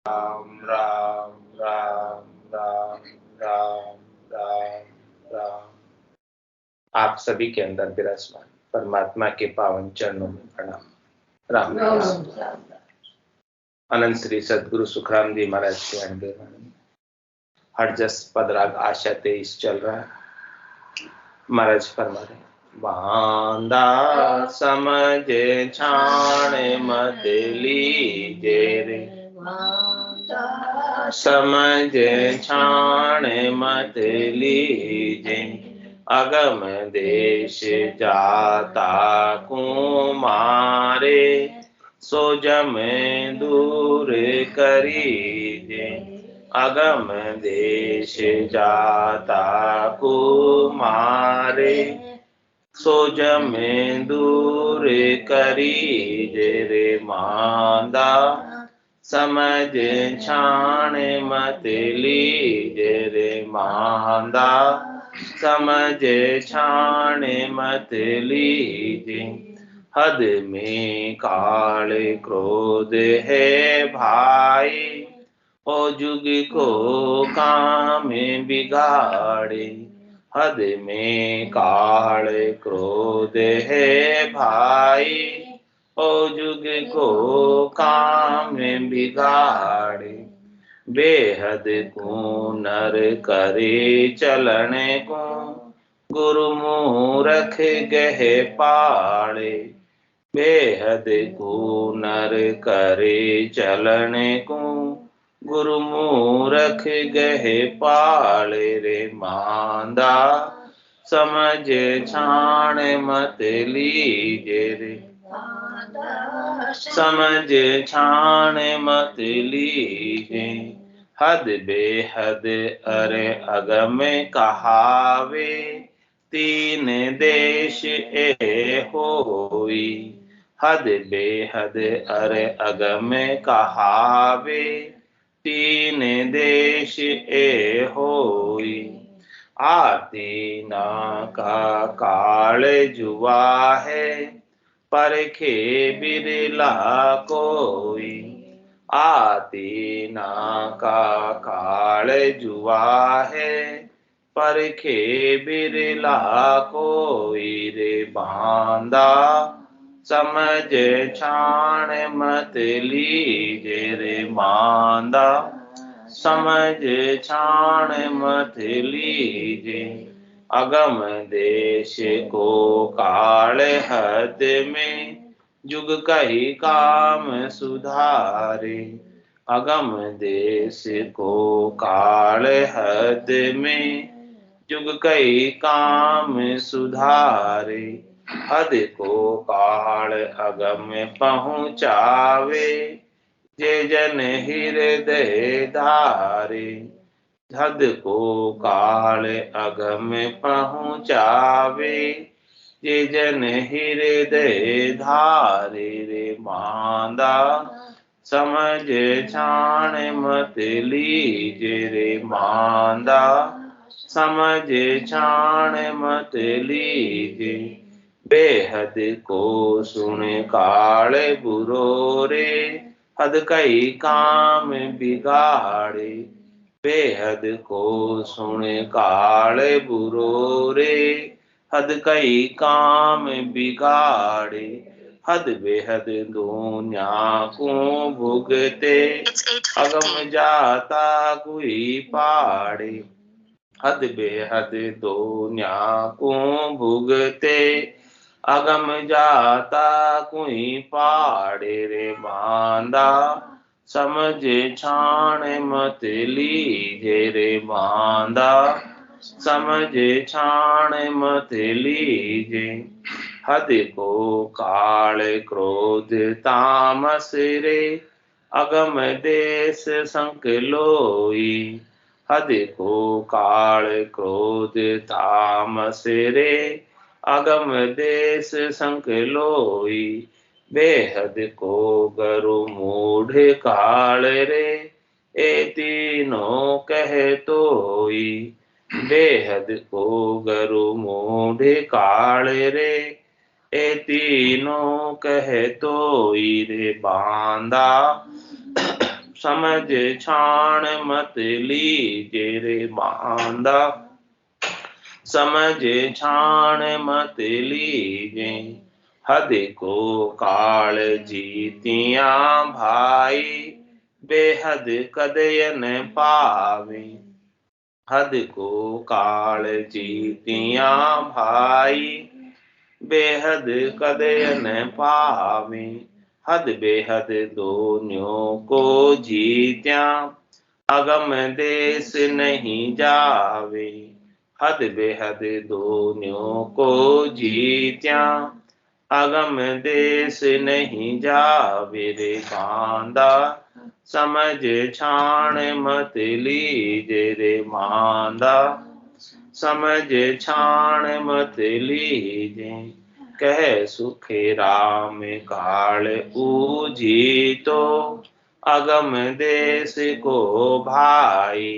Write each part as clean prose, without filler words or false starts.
राम राम राम राम राम राम राम। आप सभी के अंदर विराजमान परमात्मा के पावन चरणों में प्रणाम। राम राम। अनंत श्री सदगुरु सुखराम जी महाराज के अंडर हर जस पदराग आशा 23 चल रहा है। महाराज फरमा रहे बांदा समझ छाण मत लीजे रे, समझ छाण मत लीजे, अगम देश जाता कुमारे, सो जम दूर करीजे, अगम देश जाता कुमारे, सो जम दूर करीजे रे मांदा, समझ छाण मत लीजे रे मांदा, समझ छाण मत लीजे, हद में काल क्रोध है भाई, ओ जुग को काम बिगाड़े, हद में काल क्रोध है भाई, ओ जुग को काम बिगाड़े, बेहद को नर करे चलन को, गुरु मूरख गह पाड़े, बेहद को नर करे चलन को, गुरु मूरख गह पाले रे मांदा, समझ छाण मत लीजे रे, समझ छाण मत लीजे, हद बेहद अरे अगम कहावे, तीन देश ए होई, हद बेहद अरे अगम कहावे, तीन देश ए होई, आती ना का काल जुआ है, परखे बिरला कोई, आती ना का काल जुआ है, परखे बिरला कोई रे बांदा, समझ छाण मत लीजे रे मांदा, समझ छाण मत लीजे, अगम देश को काल हद में, जुग कही काम सुधारे, अगम देश को काल हद में, जुग कई काम सुधारे, हद को काल अगम पहुँचावे, जे जन हृदय धारे, हद को काल अगम पहुँचावे, जे जन हृदय धारे रे मांदा, समझ छाण मत लीजे रे मांदा, समझ छाण मत लीजे, बेहद को सुन काल बुरो रे, हद कई काम बिगाड़े, बेहद को सुन काल बुरो रे, हद कई काम बिगाड़े, हद बेहद दुनिया को भुगते, अगम जाता कोई पाड़े, हद बेहद दुनिया को भुगते, अगम जाता कोई पाड़े रे बांदा, समझ छाण मत लीजे रे बांदा, समझ छाण मत लीजे, हद को काल क्रोध तामस रे, अगम देश संक लोई, हद को काल क्रोध तामस रे, अगम देश संक लोई, बेहद को गरु मूढ़ काल रे, ए तीनों कह तोई, बेहद को गरु मूढ़ काल रे, ए तीनों कह तोई रे बांदा, समझ छाण मत लीजे रे बांदा, समझ छाण मत लीजे। हद को काल जीतिया भाई, बेहद कदयन पावे। हद को काल जीतिया भाई, बेहद कदयन पावे। हद बेहद दोनों को जीत्या, अगम देश नहीं जावे। हद बेहद दोनों को जीत्या, अगम देश नहीं जावे रे बांदा। समझ छाण मत लीजे रे मांदा, समझ छाण मत लीजे। कह सुखे राम काल ऊजीतो, अगम देश को भाई।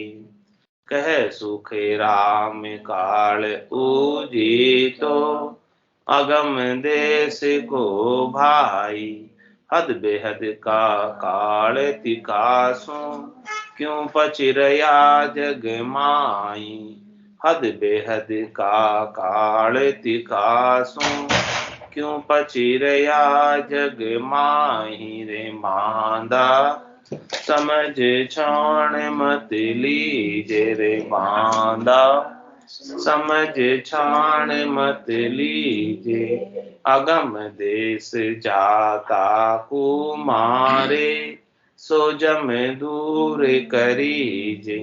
कह सुखे राम काल ऊजीतो, अगम देश को भाई। हद बेहद का काल तिकासो, क्यों पचिरया जग माई। हद बेहद का काल तिकासो, क्यों पचिरया जग माही रे मांदा। समझ छाण मत लीजे रे मांदा, समझ छाण मत लीजे। अगम देश जाता कुमारे, सो जम दूर करीजे।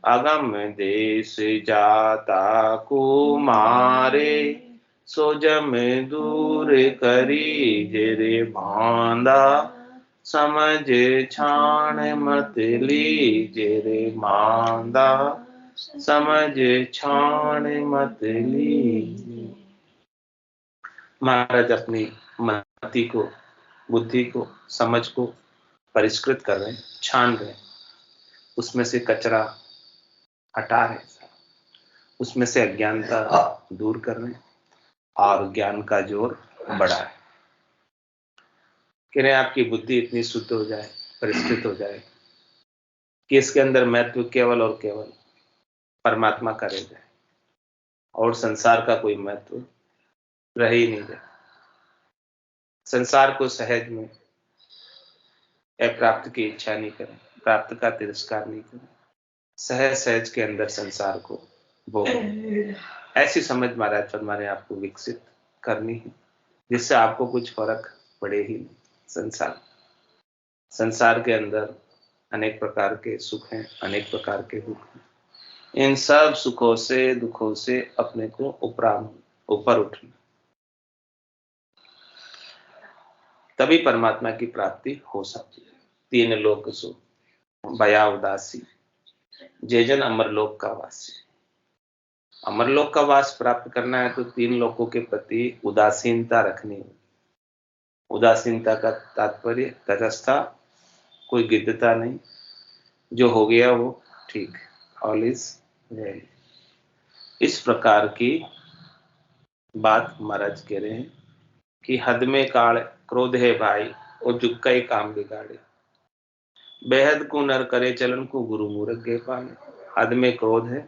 अगम देश जाता कुमारे, सो जम दूर करीजे रे बांदा। समझ छाण मत लीजे रे मांदा, समझ छाण मत लीजे। महाराज अपनी मति को, बुद्धि को, समझ को परिष्कृत कर रहे हैं, छान रहे हैं, उसमें से कचरा हटा रहे हैं, उसमें से अज्ञानता दूर कर रहे हैं और ज्ञान का जोर बढ़ा है। कह रहे हैं आपकी बुद्धि इतनी शुद्ध हो जाए, परिष्कृत हो जाए कि इसके अंदर महत्व केवल और केवल परमात्मा का रह जाए और संसार का कोई महत्व रह ही नहीं जाए। संसार को सहज में प्राप्त की इच्छा नहीं करें, प्राप्त का तिरस्कार नहीं करें, सहज सहज के अंदर संसार को भोग। ऐसी समझ महाराज फरमा रहे आपको विकसित करनी है, जिससे आपको कुछ फर्क पड़े ही नहीं। संसार के अंदर अनेक प्रकार के सुख हैं, अनेक प्रकार के दुख हैं। इन सब सुखों से, दुखों से अपने को ऊपर उठना, तभी परमात्मा की प्राप्ति हो सकती है। तीन लोक सुख, भया उदासी, जे जन अमरलोक का वासी। अमरलोक का वास प्राप्त करना है तो तीन लोकों के प्रति उदासीनता रखनी है। उदासीनता का तात्पर्य तटस्थता, कोई गिद्धता नहीं, जो हो गया वो ठीक, ऑल इज वेल। इस प्रकार की बात महाराज कह रहे हैं कि हद में काल क्रोध है भाई, और जुक्का ही काम बिगाड़े। बेहद को नर करे चलन को, गुरु मूर्ख गे पाले। हद में क्रोध है,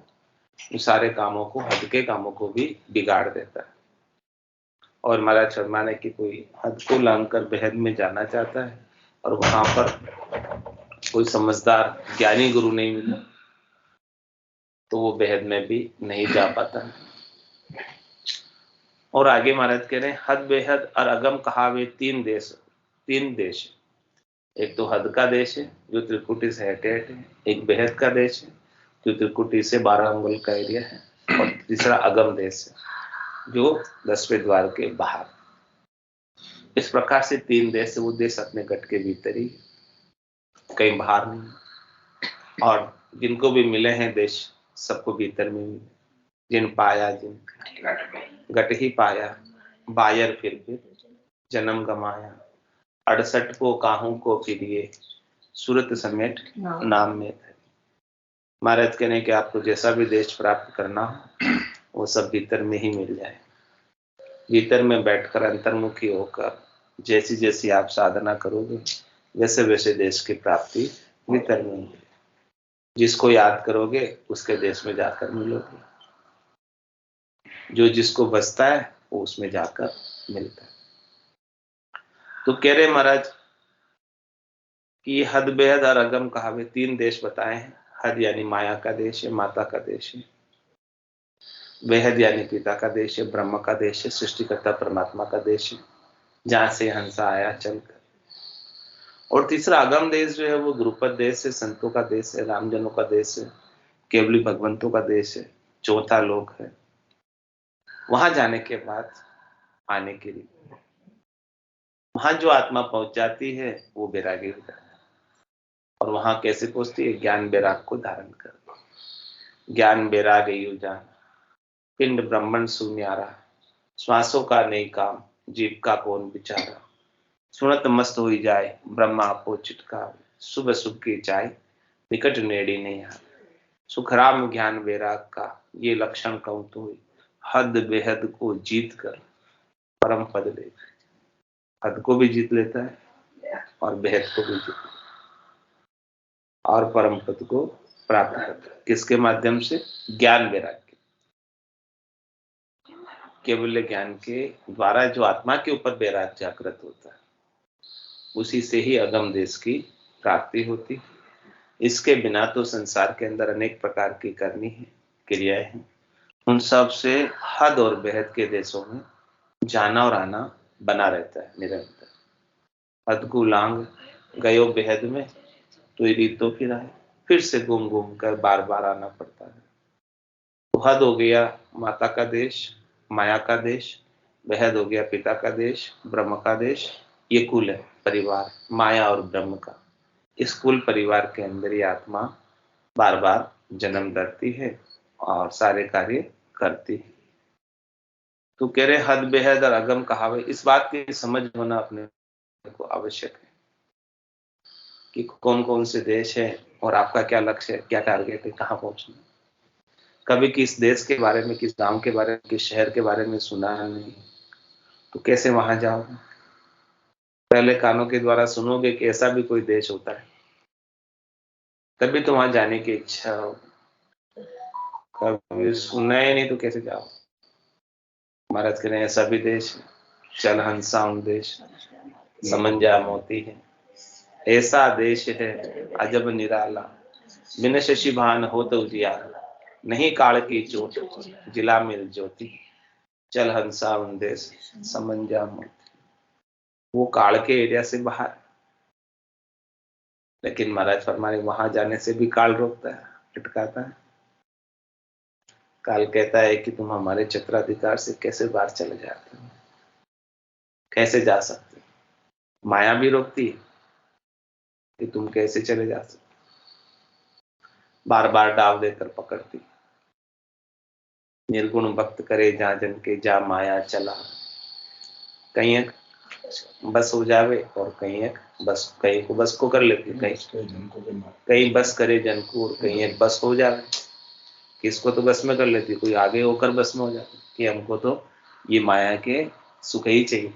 सारे कामों को, हद के कामों को भी बिगाड़ देता है। और महाराज फरमाने की कोई हद को लांघकर बेहद में जाना चाहता है और वहां पर कोई समझदार ज्ञानी गुरु नहीं मिला तो वो बेहद में भी नहीं जा पाता। और आगे महाराज कह रहे हैं हद बेहद और अगम कहावे तीन देश। एक तो हद का देश है जो त्रिकुटी से हटे है, एक बेहद का देश है जो त्रिकुटी से 12 अंगुल का एरिया है, और तीसरा अगम देश है जो 10वें द्वार के बाहर। इस प्रकार से तीन देश, वो देश अपने गट के भीतर ही, कहीं बाहर नहीं। और जिनको भी मिले हैं देश, सबको भीतर में मिले। जिन पाया जिन गट ही पाया, बायर फिर जन्म गमाया। 68 को काहू को फिरिए, सूरत समेट नाम में थे। महाराज कहने कि आपको जैसा भी देश प्राप्त करना हो वो सब भीतर में ही मिल जाए। भीतर में बैठकर अंतर्मुखी होकर जैसी जैसी आप साधना करोगे वैसे वैसे देश की प्राप्ति वितरण। जिसको याद करोगे उसके देश में जाकर मिलोगे, जो जिसको बसता है वो उसमें जाकर मिलता है। तो कह रहे महाराज कि हद बेहद और अगम कहावे, 3 देश बताए हैं। हद यानी माया का देश है, माता का देश है। बेहद यानी पिता का देश है, ब्रह्म का देश है, सृष्टिकर्ता परमात्मा का देश है, जहां से हंसा आया चलकर। और तीसरा अगम देश जो है वो ध्रुपद देश है, संतों का देश है, रामजनों का देश है, केवली भगवंतों का देश है, चौथा लोक है। वहां जाने के बाद आने के लिए वहां जो आत्मा पहुंच जाती है वो बैरागी हो जाती है। और वहां कैसे पहुंचती है? ज्ञान बैराग को धारण कर। ज्ञान बैराग यू जान, पिंड ब्रह्मण शून्यारा, श्वासों का नहीं काम, जीव का कौन बिचारा। सुनत मस्त हो जाए ब्रह्मा आपो चिटका, सुबह सुबह की चाय निकट नेड़ी नहीं आ। सुखराम ज्ञान बैराग का ये लक्षण कहूं तो हद बेहद को जीत कर परम पद ले। हद को भी जीत लेता है और बेहद को भी जीत लेता है और परम पद को प्राप्त करता है। किसके माध्यम से? ज्ञान वैराग्य, केवल ज्ञान के द्वारा जो आत्मा के ऊपर वैराग्य जागृत होता है, उसी से ही अगम देश की प्राप्ति होती। इसके बिना तो संसार के अंदर अनेक प्रकार की करनी है क्रियाएं हैं, उन सब से हद और बेहद के देशों में जाना और आना बना रहता है निरंतर। हद को लांग गयो बेहद में तो रीतो फिर से घूम घूम कर बार बार आना पड़ता है। तो हद हो गया माता का देश, माया का देश, बेहद हो गया पिता का देश, ब्रह्म का देश। ये कुल है, परिवार माया और ब्रह्म का। इस कुल परिवार के अंदर ये आत्मा बार बार जन्म धरती है और सारे कार्य करती है। तो कह रहे हद बेहद और अगम कहावे, इस बात की समझ होना अपने को आवश्यक है कि कौन कौन से देश है और आपका क्या लक्ष्य है, क्या टारगेट है, कहाँ पहुंचना। कभी किस देश के बारे में, किस गांव के बारे में, किस शहर के बारे में सुना नहीं, तो कैसे वहां जाओगे? पहले कानों के द्वारा सुनोगे कि ऐसा भी कोई देश होता है, तभी तो वहां जाने की इच्छा हो। कभी सुना ही नहीं तो कैसे जाओ? महाराज कह रहे हैं ऐसा भी देश है, चल हंसा देश समंजा मोती है। ऐसा देश है अजब निराला, बिन शशि भान हो तो उजियारा, नहीं काल की चोट जिला मिल ज्योति, चल हंसा देश समंजा मोती। वो काल के एरिया से बाहर, लेकिन महाराज फरमाने वहां जाने से भी काल रोकता है, अटकाता है। काल कहता है कि तुम हमारे चक्राधिकार से कैसे बाहर चले जाते हो, कैसे जा सकते हो। माया भी रोकती है कि तुम कैसे चले जा सकते, बार बार डाव देकर पकड़ती। निर्गुण भक्त करे जा जन के, जा माया चला। कहीं एक बस हो जावे और कहीं एक बस, कहीं को बस को कर लेती, कहीं बस करे जन को और कहीं एक बस हो जावे। किसको तो बस में कर लेती, कोई आगे होकर बस में हो जाती कि हमको तो ये माया के सुख ही चाहिए,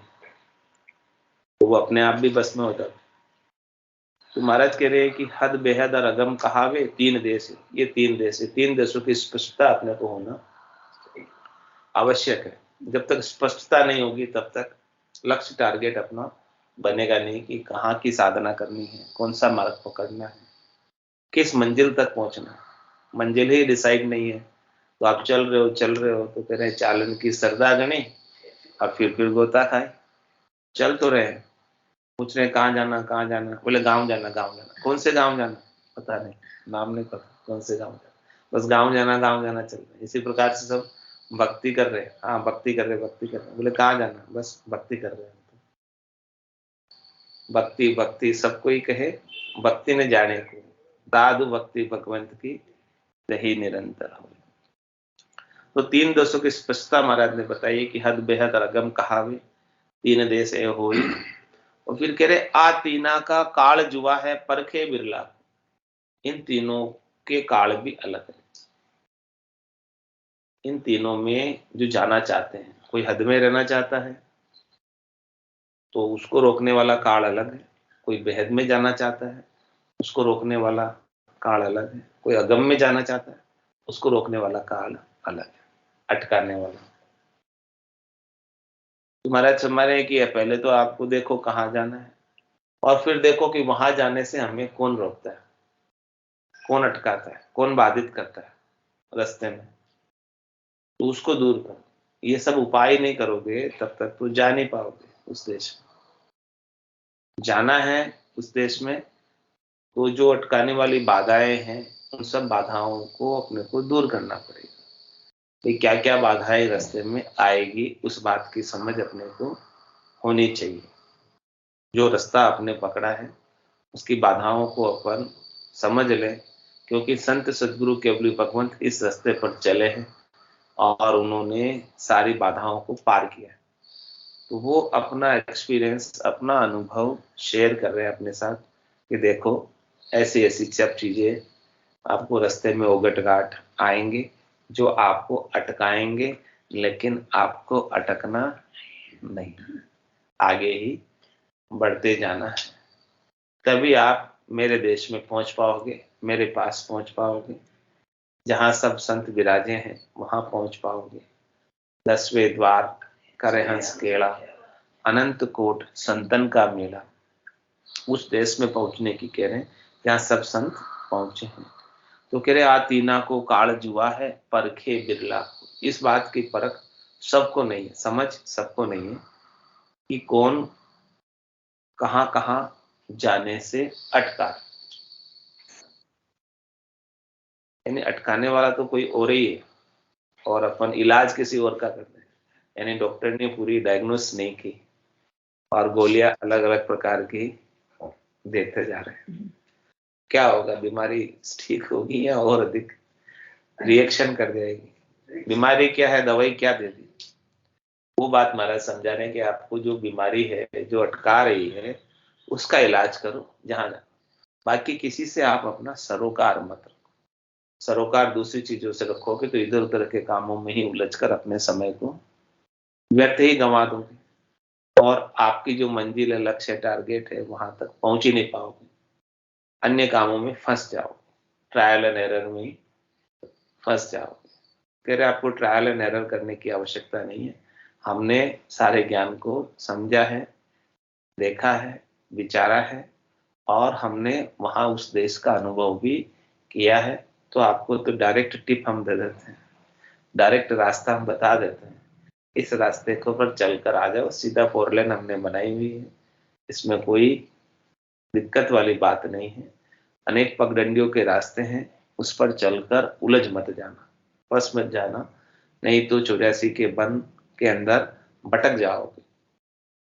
तो वो अपने आप भी बस में हो जाता। तो महाराज कह रहे हैं कि हद बेहद और अगम कहावे, 3 देश है। ये 3 देश है, 3 देशों की स्पष्टता अपने को होना आवश्यक है। जब तक स्पष्टता नहीं होगी तब तक लक्ष्य टारगेट अपना बनेगा नहीं कि कहाँ की साधना करनी है, कौन सा मार्ग पकड़ना है, किस मंजिल तक पहुंचना है। मंजिल ही डिसाइड नहीं है तो आप चल रहे हो तो कह रहे चालन की सरदा गणे और फिर गोता खाए। चल तो रहे, पूछ रहे कहाँ जाना, बोले गांव जाना। कौन से गांव जाना पता नहीं, नाम नहीं पता कौन से गांव जाना, बस गांव जाना चल रहे। इसी प्रकार से सब भक्ति कर रहे, हाँ भक्ति कर रहे, बोले कहाँ जाना, बस भक्ति कर रहे हैं। भक्ति सबको ही कहे, भक्ति ने जाने को, दादु भक्ति भगवंत की रही निरंतर हो। तो 3 देशों की स्पष्टता महाराज ने बताई कि हद बेहद और अगम कहावे, 3 देश है होई। और फिर कह रहे आ तीना का काल जुआ है परखे बिरला। इन तीनों के काल भी अलग है। इन तीनों में जो जाना चाहते हैं, कोई हद में रहना चाहता है तो उसको रोकने वाला काल अलग है, कोई बेहद में जाना चाहता है उसको रोकने वाला काल अलग है। कोई अगम में जाना चाहता है, उसको रोकने वाला काल अलग है, अटकाने वाला। तुम्हारा हमारे कि पहले तो आपको देखो कहाँ जाना है, और फिर देखो कि वहां जाने से हमें कौन रोकता है, कौन अटकाता है, कौन बाधित करता है रास्ते में, तो उसको दूर करो। ये सब उपाय नहीं करोगे तब तक तो जा नहीं पाओगे उस देश में। जाना है उस देश में, तो जो अटकाने वाली बाधाएं हैं, उन सब बाधाओं को अपने को दूर करना पड़ेगा। कि क्या क्या बाधाएं रास्ते में आएगी, उस बात की समझ अपने को होनी चाहिए। जो रास्ता आपने पकड़ा है उसकी बाधाओं को अपन समझ लें, क्योंकि संत सदगुरु केवली भगवंत इस रास्ते पर चले हैं और उन्होंने सारी बाधाओं को पार किया है। तो वो अपना एक्सपीरियंस, अपना अनुभव शेयर कर रहे हैं अपने साथ कि देखो ऐसी ऐसी सब चीजें आपको रास्ते में उगट घाट आएंगे जो आपको अटकाएंगे, लेकिन आपको अटकना नहीं, आगे ही बढ़ते जाना है। तभी आप मेरे देश में पहुंच पाओगे, मेरे पास पहुंच पाओगे, जहां सब संत विराजे हैं वहां पहुंच पाओगे। 10वें द्वार करे हंस केड़ा, अनंत कोट संतन का मेला। उस देश में पहुंचने की कह रहे हैं जहां सब संत पहुंचे हैं। तो कह रहे आ तीना को काल जुआ है, परखे बिरला को। इस बात की परख सबको नहीं है, समझ सबको नहीं है कि कौन कहां कहां जाने से अटका। यानी अटकाने वाला तो कोई और ही है, और अपन इलाज किसी और का करते हैं। यानी डॉक्टर ने पूरी डायग्नोस नहीं की और गोलियां अलग अलग प्रकार की देते जा रहे हैं। क्या होगा, बीमारी ठीक होगी या और अधिक रिएक्शन कर जाएगी? बीमारी क्या है, दवाई क्या दे दी? वो बात महाराज समझा रहे हैं कि आपको जो बीमारी है जो अटका रही है उसका इलाज करो जहां जाना। बाकी किसी से आप अपना सरोकार मत रखो। सरोकार दूसरी चीजों से रखोगे तो इधर उधर के कामों में ही उलझकर अपने समय को व्यर्थ ही गंवा दोगे, और आपकी जो मंजिल है, लक्ष्य, टारगेट है, वहां तक पहुंच ही नहीं पाओगे। अन्य कामों में फंस जाओगे, ट्रायल एंड एरर में ही फंस जाओगे। कह रहे आपको ट्रायल एंड एरर करने की आवश्यकता नहीं है। हमने सारे ज्ञान को समझा है, देखा है, विचारा है, और हमने वहां उस देश का अनुभव भी किया है। तो आपको तो डायरेक्ट टिप हम दे देते हैं, डायरेक्ट रास्ता हम बता देते हैं। इस रास्ते को पर चलकर आ जाओ, सीधा 4 लेन हमने बनाई हुई है, इसमें कोई दिक्कत वाली बात नहीं है। अनेक पगडंडियों के रास्ते हैं, उस पर चलकर उलझ मत जाना, फंस मत जाना, नहीं तो 84 के वन के अंदर भटक जाओगे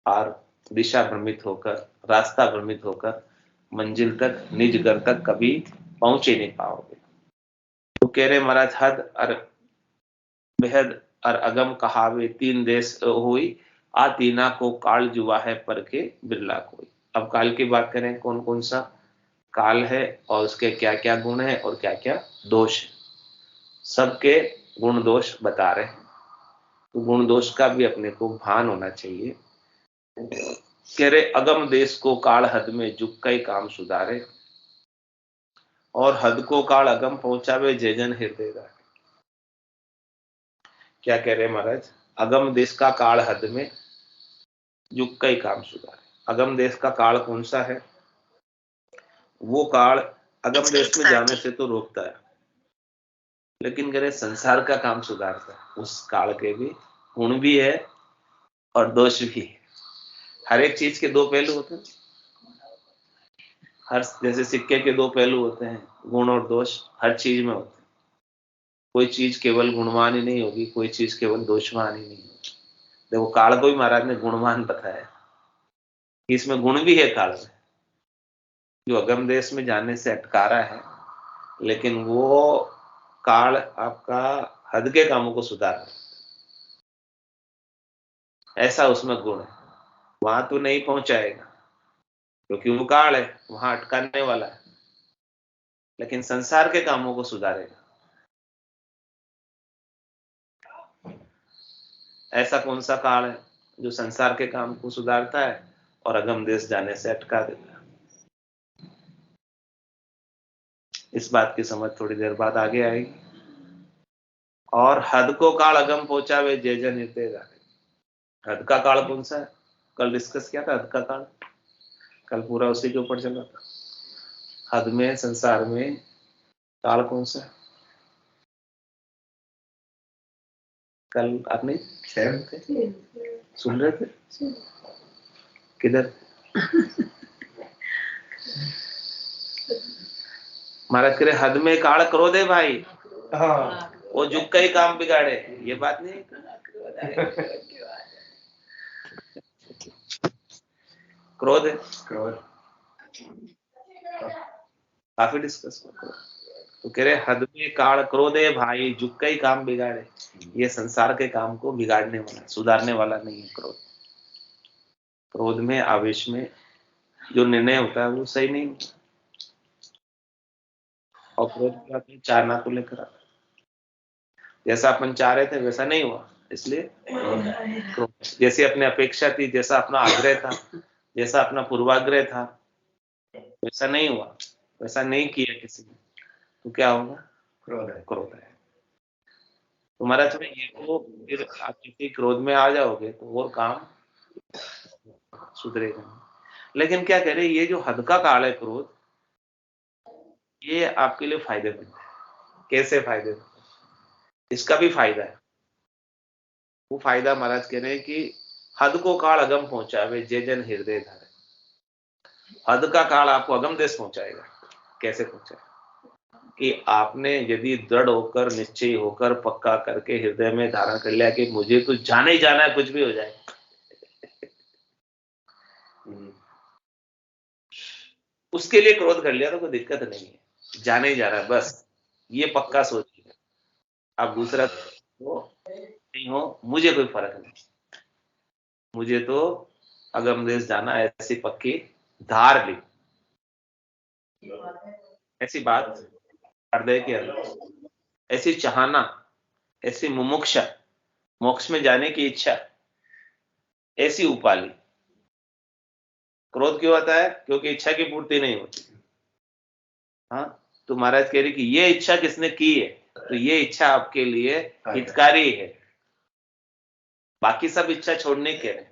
और दिशा भ्रमित होकर, रास्ता भ्रमित होकर मंजिल तक, निज घर तक कभी पहुंच ही नहीं पाओगे। तो कह रहे महाराज हद और बेहद और अगम कहावे 3 देश हुई, आ तीना को काल जुआ है परखे बिरला कोई। अब काल की बात करें, कौन कौन सा काल है और उसके क्या क्या गुण है और क्या क्या दोष है, सबके गुण दोष बता रहे हैं। तो गुण दोष का भी अपने को भान होना चाहिए। कह रहे अगम देश को काल हद में झुक कई काम सुधारे, और हद को काल अगम पहुंचावे जय जन हृदय दा। क्या कह रहे महाराज, अगम देश का काल हद में झुक कई काम सुधारे। अगम देश का काल कौन सा है? वो काल अगम देश में जाने से तो रोकता है, लेकिन कह रहे संसार का काम सुधारता है। उस काल के भी गुण भी है और दोष भी है। हर एक चीज के दो पहलू होते हैं। हर जैसे सिक्के के दो पहलू होते हैं, गुण और दोष हर चीज में होते हैं। कोई चीज केवल गुणवान ही नहीं होगी, कोई चीज केवल दोषवान ही नहीं होगी। देखो काल को भी महाराज ने गुणवान बताया, इसमें गुण भी है काल में, जो अगम देश में जाने से अटका रहा है, लेकिन वो काल आपका हद के कामों को सुधार रहा है, ऐसा उसमें गुण है। वहां तो नहीं पहुंचाएगा क्योंकि वो काल है, वहां अटकाने वाला है, लेकिन संसार के कामों को सुधारेगा। ऐसा कौन सा काल है जो संसार के काम को सुधारता है और अगम देश जाने से अटका देता है? इस बात की समझ थोड़ी देर बाद आगे आएगी। और हद को काल अगम पहुंचावे जय जन हृदय धारे। हद का काल कौन सा है? कल डिस्कस किया था हद का काल, कल पूरा उसी के ऊपर चला था। हद में, संसार में काल कौन सा है? कल आपने सुन रहे थे? किधर? महाराज करे हद में काल क्रोध है भाई। हाँ, वो जुग का ही काम बिगाड़े, ये बात नहीं। क्रोध है, क्रोध काफी डिस्कस करो। तो कह रहे हद में काल क्रोध है भाई, जुग का ही काम बिगाड़े। ये संसार के काम को बिगाड़ने वाला, सुधारने वाला नहीं है क्रोध। क्रोध में, आवेश में जो निर्णय होता है वो सही नहीं होता। और क्रोध की बात नहीं, चाहना को लेकर आता, जैसा अपन चाह रहे थे वैसा नहीं हुआ, इसलिए क्रोध। जैसी अपनी अपेक्षा थी, जैसा अपना आग्रह था, जैसा अपना पूर्वाग्रह था, वैसा नहीं हुआ, वैसा नहीं किया किसी ने, तो क्या होगा? क्रोध है, क्रोध है। तो महाराज में ये वो, फिर आप किसी क्रोध में आ जाओगे तो वो काम सुधरेगा नहीं। लेकिन क्या कह रहे, ये जो हद का काल है क्रोध, ये आपके लिए फायदेमंद है। कैसे फायदेमंद? इसका भी फायदा है। वो फायदा महाराज कह रहे हैं कि हद को काल अगम पहुंचावे जय जन हृदय धारे। हद का काल आपको अगम देश पहुंचाएगा। कैसे पहुंचाएगा? कि आपने यदि दृढ़ होकर, निश्चय होकर, पक्का करके हृदय में धारण कर लिया कि मुझे तो जाना ही जाना है, कुछ भी हो जाए, उसके लिए क्रोध कर लिया तो कोई दिक्कत नहीं है, जाने ही जा रहा है बस, ये पक्का सोचिए। आप दूसरा हो नहीं हो, मुझे कोई फर्क नहीं, मुझे तो अगम देश जाना, ऐसी पक्की धार ली, ऐसी बात हृदय के अंदर, ऐसी चाहना, ऐसी मुमुक्षा, मोक्ष में जाने की इच्छा, ऐसी उपाली। क्रोध क्यों आता है? क्योंकि इच्छा की पूर्ति नहीं होती। हाँ, तो महाराज कह रहे कि ये इच्छा किसने की है, तो ये इच्छा आपके लिए हितकारी है। बाकी सब इच्छा छोड़ने के रहे,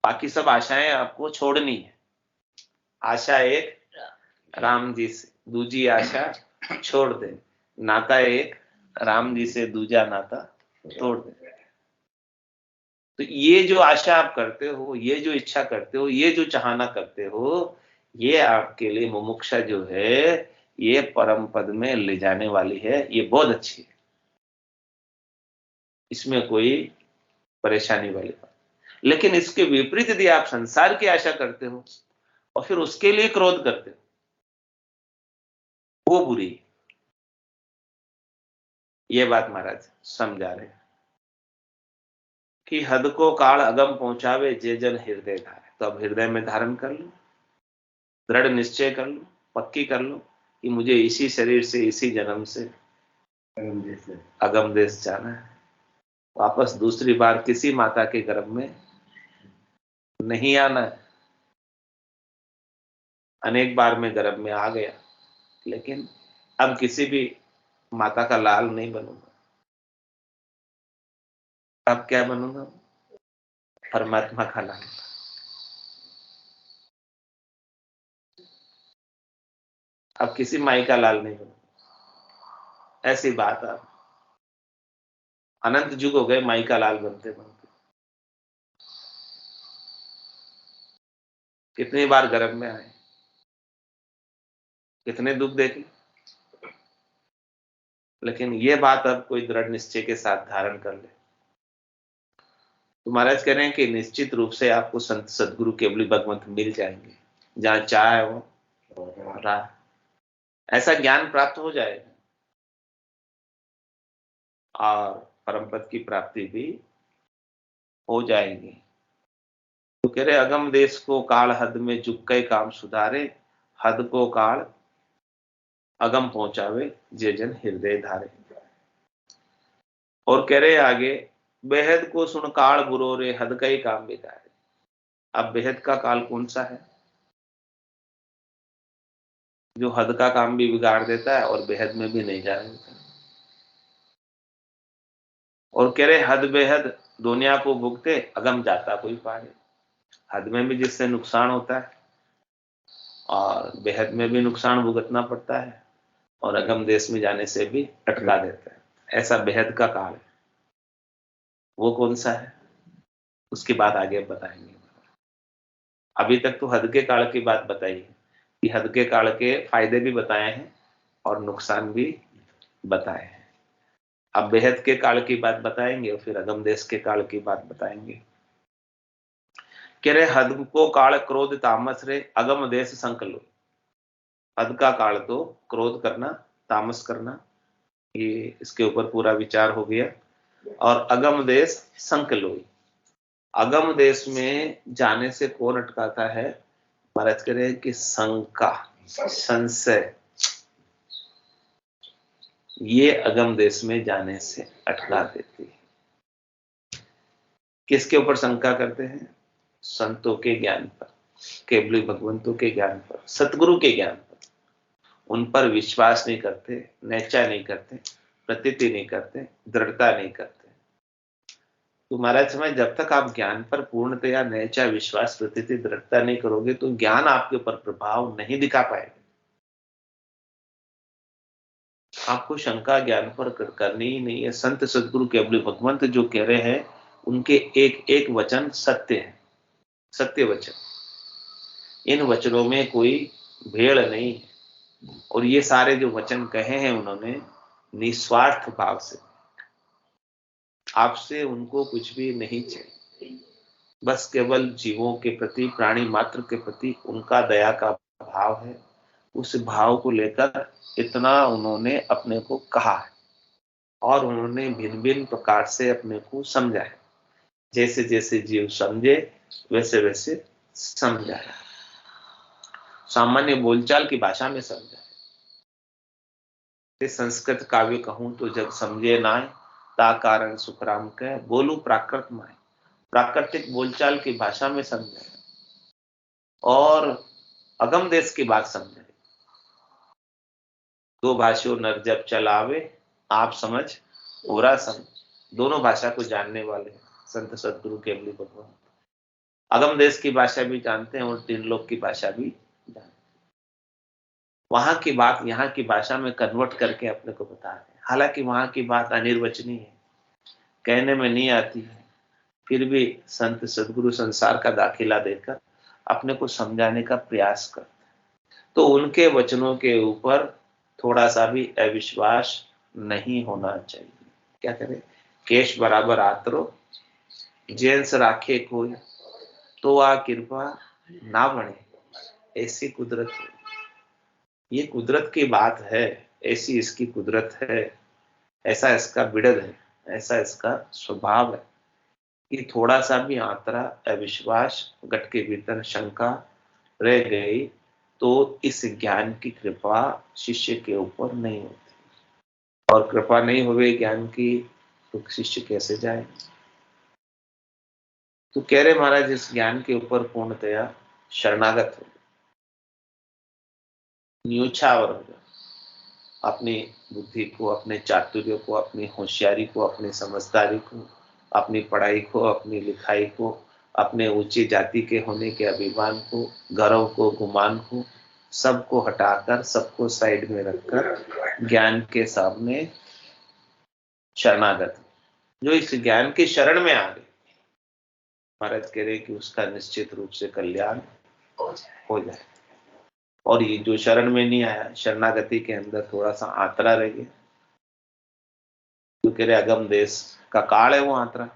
बाकी सब आशाएं आपको छोड़नी है। आशा एक राम जी से, दूजी आशा छोड़ दे। नाता एक राम जी से, दूजा नाता तोड़ दे। तो ये जो आशा आप करते हो, ये जो इच्छा करते हो, ये जो चाहना करते हो, ये आपके लिए मुमुक्षा जो है, ये परम पद में ले जाने वाली है, ये बहुत अच्छी है, इसमें कोई परेशानी वाली बात। लेकिन इसके विपरीत यदि आप संसार की आशा करते हो और फिर उसके लिए क्रोध करते हो, वो बुरी है। ये बात महाराज समझा रहे हैं कि हद को काल अगम पहुंचावे जे जन हृदय धारे। तो अब हृदय में धारण कर लो, दृढ़ निश्चय कर लो, पक्की कर लो कि मुझे इसी शरीर से, इसी जन्म से अगम देश जाना है। वापस दूसरी बार किसी माता के गर्भ में नहीं आना है। अनेक बार मैं गर्भ में आ गया, लेकिन अब किसी भी माता का लाल नहीं बनूंगा। अब क्या बनूंगा? परमात्मा का लाल। अब किसी माई का लाल नहीं बनूंगा। ऐसी बात है, अनंत युग हो गए माई का लाल बनते बनते। कितनी बार गर्भ में आए, कितने दुख देखे, लेकिन ये बात अब कोई दृढ़ निश्चय के साथ धारण कर ले तो महाराज कह रहे हैं कि निश्चित रूप से आपको संत सदगुरु केवली भगवंत मिल जाएंगे। जहां चाहे वो राह, ऐसा ज्ञान प्राप्त हो जाएगा और परम पद की प्राप्ति भी हो जाएगी। तो कह रहे अगम देश को काल हद में जुग के काम सुधारे, हद को काल अगम पहुंचावे जे जन हृदय धारे। और कह रहे आगे, बेहद को सुन काल बुरो रे, हद का ही काम बिगाड़े। अब बेहद का काल कौन सा है? जो हद का काम भी बिगाड़ देता है और बेहद में भी नहीं जाने देता। और कह रहे हद बेहद दुनिया को भुगते, अगम जाता कोई पाए। हद में भी जिससे नुकसान होता है और बेहद में भी नुकसान भुगतना पड़ता है, और अगम देश में जाने से भी अटका देता है। ऐसा बेहद का काल है, वो कौन सा है उसकी बात आगे बताएंगे। अभी तक तो हद के काल की बात बताई है कि हद के काल के फायदे भी बताए हैं और नुकसान भी बताए हैं। अब बेहद के काल की बात बताएंगे और फिर अगम देश के काल की बात बताएंगे। कह रहे हद को काल क्रोध तामस रे अगम देश संकलो। हद का काल तो क्रोध करना, तामस करना, ये इसके ऊपर पूरा विचार हो गया। और अगम देश संकलोई, अगम देश में जाने से कौन अटकाता है? महाराज कह रहे हैं कि शंका, संशय, ये अगम देश में जाने से अटका देती है। किसके ऊपर शंका करते हैं? संतों के ज्ञान पर, केवली भगवंतों के ज्ञान पर, सतगुरु के ज्ञान पर। उन पर विश्वास नहीं करते, नैचा नहीं करते, प्रतीति नहीं करते, दृढ़ता नहीं करते। तो महाराज समय जब तक आप ज्ञान पर पूर्णतया नैचा विश्वास, प्रतीति, दृढ़ता नहीं करोगे तो ज्ञान आपके ऊपर प्रभाव नहीं दिखा पाएगा। आपको शंका ज्ञान पर करनी ही नहीं है। संत सदगुरु केवली भगवंत जो कह रहे हैं उनके एक एक वचन सत्य है, सत्य वचन। इन वचनों में कोई भेड़ नहीं है। और ये सारे जो वचन कहे हैं उन्होंने निस्वार्थ भाव से, आपसे उनको कुछ भी नहीं चाहिए, बस केवल जीवों के प्रति, प्राणी मात्र के प्रति उनका दया का भाव है। उस भाव को लेकर इतना उन्होंने अपने को कहा है और उन्होंने भिन्न भिन्न प्रकार से अपने को समझा है। जैसे जैसे जीव समझे वैसे वैसे समझाया, सामान्य बोलचाल की भाषा में समझा। संस्कृत काव्य कहूं तो जब समझे नाय ता कारण सुखराम कह, बोलू प्राकृत माय, प्राकृतिक बोलचाल की भाषा में समझाया और अगम देश की बात समझाई। दो भाषियों नर जब चलावे, आप समझ ओरा समझ, दोनों भाषा को जानने वाले संत सदगुरु केवली भगवान अगम देश की भाषा भी जानते हैं और तीन लोक की भाषा भी जानते हैं। वहां की बात यहाँ की भाषा में कन्वर्ट करके अपने को बता रहे हैं। हालांकि वहां की बात अनिर्वचनीय है, कहने में नहीं आती है, फिर भी संत सदगुरु संसार का दाखिला देकर अपने को समझाने का प्रयास करते हैं। तो उनके वचनों के ऊपर थोड़ा सा भी अविश्वास नहीं होना चाहिए। क्या करें? केश बराबर आतरो जेंस राखे कोई, तो आ कृपा ना बने, ऐसी कुदरत है। ये कुदरत की बात है, ऐसी इसकी कुदरत है, ऐसा इसका बिड़द है, ऐसा इसका स्वभाव है कि थोड़ा सा भी आंतरा अविश्वास, गट के भीतर शंका रह गई तो इस ज्ञान की कृपा शिष्य के ऊपर नहीं होती। और कृपा नहीं हुई ज्ञान की तो शिष्य कैसे जाए? तो कह रहे महाराज इस ज्ञान के ऊपर पूर्णतया शरणागत हो, न्यूछावर हो, अपनी बुद्धि को, अपने चातुर्य को, अपनी होशियारी को, अपनी समझदारी को, अपनी पढ़ाई को, अपनी लिखाई को, अपने ऊंची जाति के होने के अभिमान को, गर्व को, गुमान को, सबको हटाकर, सबको साइड में रखकर ज्ञान के सामने शरणागत, जो इस ज्ञान की शरण में आ गए, महाराज कह रहे कि उसका निश्चित रूप से कल्याण हो जाए। और ये जो शरण में नहीं आया, शरणागति के अंदर थोड़ा सा आतरा रह गया, तो कह रहे अगम देश का काल है वो आतरा,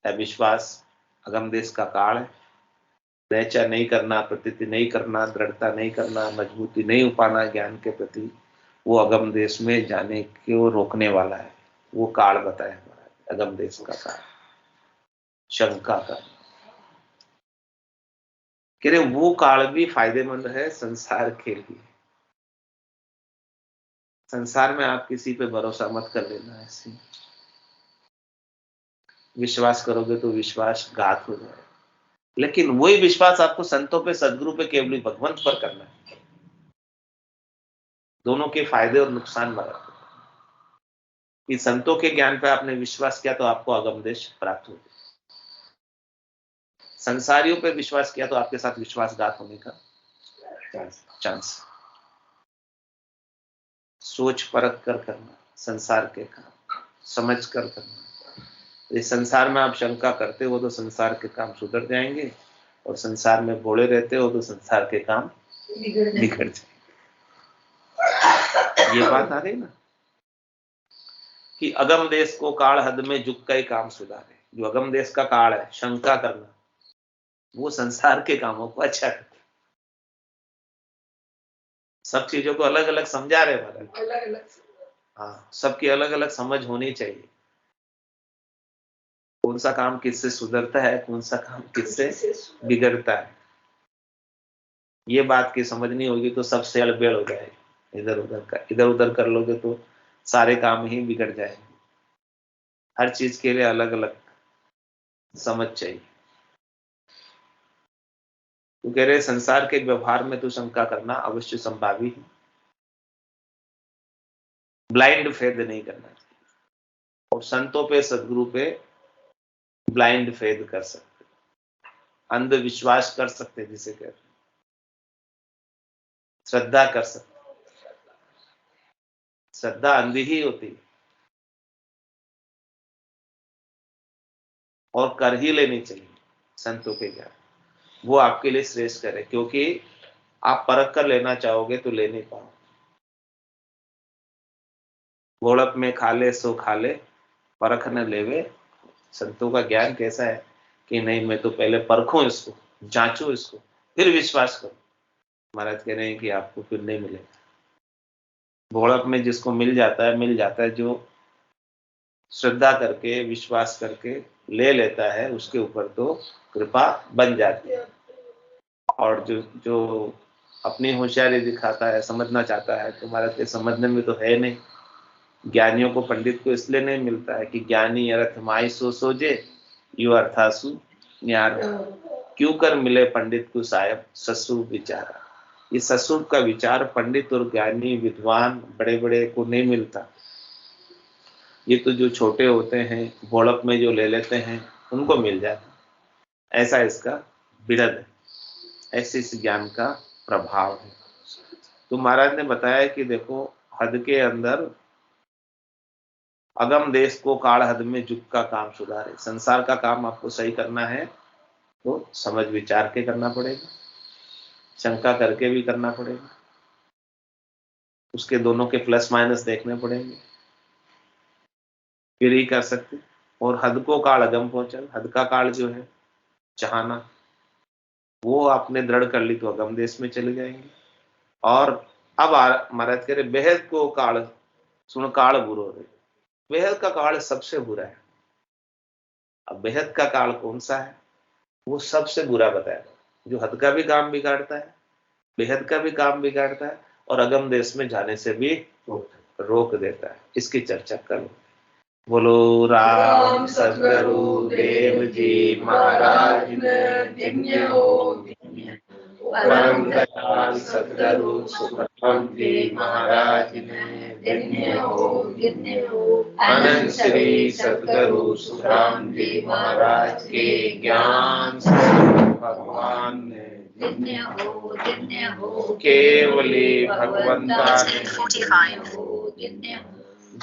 अविश्वास अगम देश का काल है। नैचा नहीं करना, प्रतीति नहीं करना, दृढ़ता नहीं करना, मजबूती नहीं उपाना ज्ञान के प्रति, वो अगम देश में जाने को रोकने वाला है। वो काल बताया हमारा अगम देश का काल, शंका का। कह रहे वो काल भी फायदेमंद है संसार के लिए। संसार में आप किसी पे भरोसा मत कर लेना, ऐसे विश्वास करोगे तो विश्वासघात हो जाएगा। लेकिन वही विश्वास आपको संतों पे, सदगुरु पे, केवली भगवंत पर करना है। दोनों के फायदे और नुकसान बराबर। कि संतों के ज्ञान पर आपने विश्वास किया तो आपको अगम देश प्राप्त हो, संसारियों पे विश्वास किया तो आपके साथ विश्वासघात होने का चांस। सोच परख कर करना संसार के काम, समझ कर करना। इस संसार में आप शंका करते हो तो संसार के काम सुधर जाएंगे, और संसार में भोले रहते हो तो संसार के काम बिगड़ जाएंगे। ये बात आ गई ना कि अगम देश को काल हद में झुक का ही काम सुधारे। जो अगम देश का काल है, शंका करना, वो संसार के कामों को अच्छा करता। सब चीजों को अलग अलग समझा रहे महाराज। हाँ, सबकी अलग अलग समझ होनी चाहिए। कौन सा काम किससे सुधरता है, कौन सा काम किससे बिगड़ता है, ये बात की समझ नहीं होगी तो सब से अड़बेड़ हो जाएगी। इधर उधर कर लोगे तो सारे काम ही बिगड़ जाएंगे। हर चीज के लिए अलग अलग समझ चाहिए। तो कह रहे संसार के व्यवहार में तो शंका करना अवश्य संभावी है, ब्लाइंड फेद नहीं करना चाहिए। और संतों पे, सदगुरु पे ब्लाइंड फेद कर सकते, अंधविश्वास कर सकते, जिसे कहते हैं श्रद्धा कर सकते। श्रद्धा अंधी ही होती है और कर ही लेनी चाहिए संतों के ज्ञान, वो आपके लिए श्रेष्ठ करे। क्योंकि आप परख कर लेना चाहोगे तो ले नहीं पाओ। गोड़प में खा ले सो खा ले, परख न लेवे। संतों का ज्ञान कैसा है कि नहीं, मैं तो पहले परखूं इसको, जांचूं इसको, फिर विश्वास करूं। महाराज कह रहे हैं कि आपको फिर नहीं मिलेगा। घोड़प में जिसको मिल जाता है, जो श्रद्धा करके विश्वास करके ले लेता है, उसके ऊपर तो कृपा बन जाती है। और जो अपनी होशियारी दिखाता है, समझना चाहता है, तो महाराज के समझने में तो है नहीं। ज्ञानियों को, पंडित को इसलिए नहीं मिलता है कि ज्ञानी अर्थ माई सो सोजे, यू अर्थासु न्यार। क्यों कर मिले पंडित को साहेब ससुर विचारा। ये ससुर का विचार पंडित और ज्ञानी विद्वान बड़े बड़े को नहीं मिलता। ये तो जो छोटे होते हैं, भोड़प में जो ले लेते हैं, उनको मिल जाता। ऐसा इसका बिरद है, ऐसे इस ज्ञान का प्रभाव है। तो महाराज ने बताया कि देखो, हद के अंदर अगम देश को काल हद में झुक का काम सुधारे। संसार का काम आपको सही करना है तो समझ विचार के करना पड़ेगा, शंका करके भी करना पड़ेगा, उसके दोनों के प्लस माइनस देखने पड़ेंगे, फिर ही कर सकते। और हद को काल अगम पहुंचल, हद का काल जो है चाहना, वो आपने दृढ़ कर ली तो अगम देश में चले जाएंगे। और अब महाराज कह रहे बेहद को काल सुन काल बुरो रे। बेहद का काल सबसे बुरा है। अब बेहद का काल कौन सा है, वो सबसे बुरा बताया, जो हद का भी काम बिगाड़ता है, बेहद का भी काम बिगाड़ता है, और अगम देश में जाने से भी रोक देता है। इसकी चर्चा करो। बोलो राम सद्गुरु देव जी महाराज धन्य हो। परम दयाल सद्गुरु सुखराम जी महाराज धन्य हो। अनंत श्री सद्गुरु सुखराम जी महाराज के ज्ञान से भगवान ने धन्य हो। केवली भगवंता ने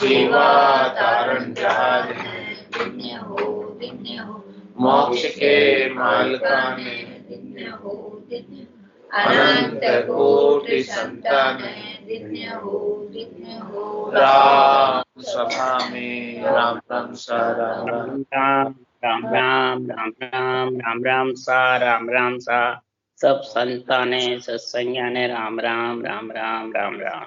जीवा तारण जहाज धन्य हो। मोक्ष के मालका ने धन्य हो। अनंत कोटि संतान धन्य हो। राम सभा में राम राम सा राम राम राम राम राम राम राम राम राम सा राम राम सा। सब संताने सत्संज्ञाने राम राम राम राम राम राम।